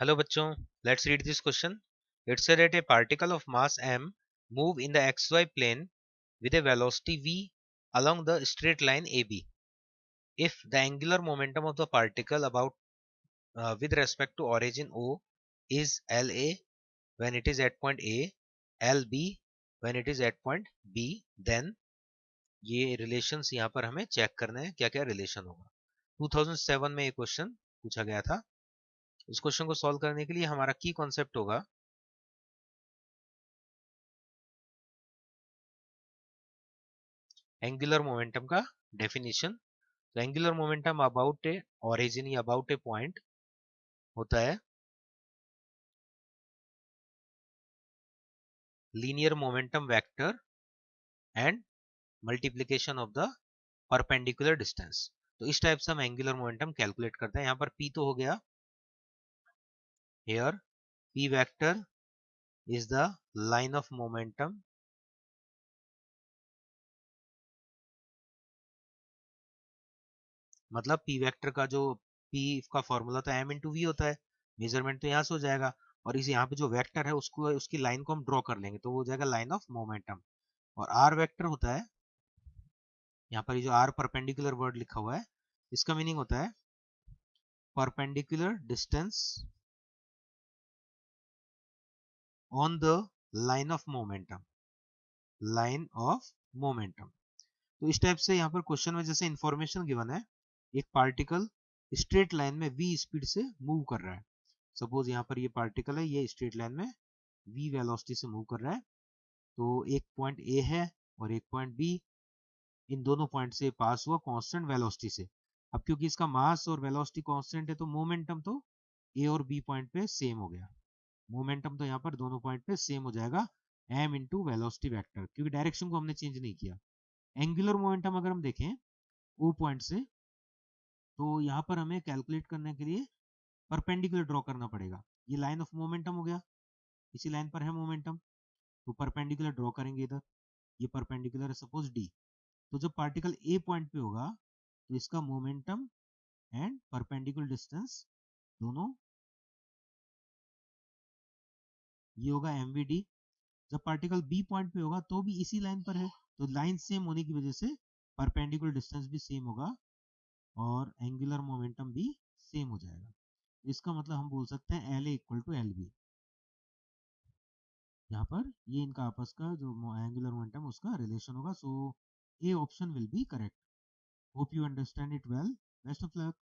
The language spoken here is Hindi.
Hello bachcho, let's read this question. It said that a particle of mass m move in the xy plane with a velocity v along the straight line AB. If the angular momentum of the particle about with respect to origin O is LA when it is at point A, LB when it is at point B, then ये रिलेशंस यहाँ पर हमें चेक करना है क्या क्या रिलेशन होगा। 2007 में ये क्वेश्चन पूछा गया था। इस क्वेश्चन को सॉल्व करने के लिए हमारा की कॉन्सेप्ट होगा एंगुलर मोमेंटम का डेफिनेशन। तो angular momentum about A origin या अबाउट ए पॉइंट होता है linear momentum vector and multiplication of the perpendicular distance. तो इस टाइप से हम एंगुलर मोमेंटम कैलकुलेट करते हैं। यहाँ पर p तो हो गया, here p vector is the line of momentum मतलब p वेक्टर का जो p का फॉर्मूला तो m इंटू वी होता है, मेजरमेंट तो यहाँ से हो जाएगा और इस यहाँ पे जो वेक्टर है उसको उसकी लाइन को हम ड्रॉ कर लेंगे तो वो हो जाएगा लाइन ऑफ मोमेंटम। और r वेक्टर होता है, यहाँ पर ये जो r परपेंडिकुलर वर्ड लिखा हुआ है इसका मीनिंग होता है perpendicular distance on the line of momentum, line of momentum. तो इस टाइप से यहाँ पर क्वेश्चन में जैसे इंफॉर्मेशन गिवन है, एक पार्टिकल स्ट्रेट लाइन में v स्पीड से मूव कर रहा है। सपोज यहाँ पर ये पार्टिकल है, ये स्ट्रेट लाइन में v वेलोसिटी से मूव कर रहा है। तो एक पॉइंट a है और एक पॉइंट b, इन दोनों पॉइंट से पास हुआ कांस्टेंट वेलोसिटी से। अब क्योंकि इसका मास और वेलोसिटी कांस्टेंट है तो मोमेंटम तो a और b पॉइंट पे सेम हो गया। मोमेंटम तो यहाँ पर दोनों पॉइंट पे सेम हो जाएगा m इंटू वेलोसिटी वेक्टर, क्योंकि डायरेक्शन को हमने चेंज नहीं किया। एंगुलर मोमेंटम अगर हम देखें o पॉइंट से, तो यहाँ पर हमें कैलकुलेट करने के लिए परपेंडिकुलर ड्रॉ करना पड़ेगा। ये लाइन ऑफ मोमेंटम हो गया, इसी लाइन पर है मोमेंटम, तो परपेंडिकुलर ड्रॉ करेंगे इधर। ये परपेंडिकुलर है सपोज d, तो जब पार्टिकल a पॉइंट पे होगा तो इसका मोमेंटम एंड परपेंडिकुलर डिस्टेंस दोनों ये होगा mvd। जब पार्टिकल b पॉइंट पे होगा तो भी इसी लाइन पर है, तो लाइन सेम होने की वजह से परपेंडिकुलर डिस्टेंस भी सेम होगा और एंगुलर मोमेंटम भी सेम हो जाएगा। इसका मतलब हम बोल सकते हैं LA इक्वल टू LB। यहाँ पर ये इनका आपस का जो एंगुलर मोमेंटम उसका रिलेशन होगा। So A option will be correct. Hope you understand it well. Best of luck.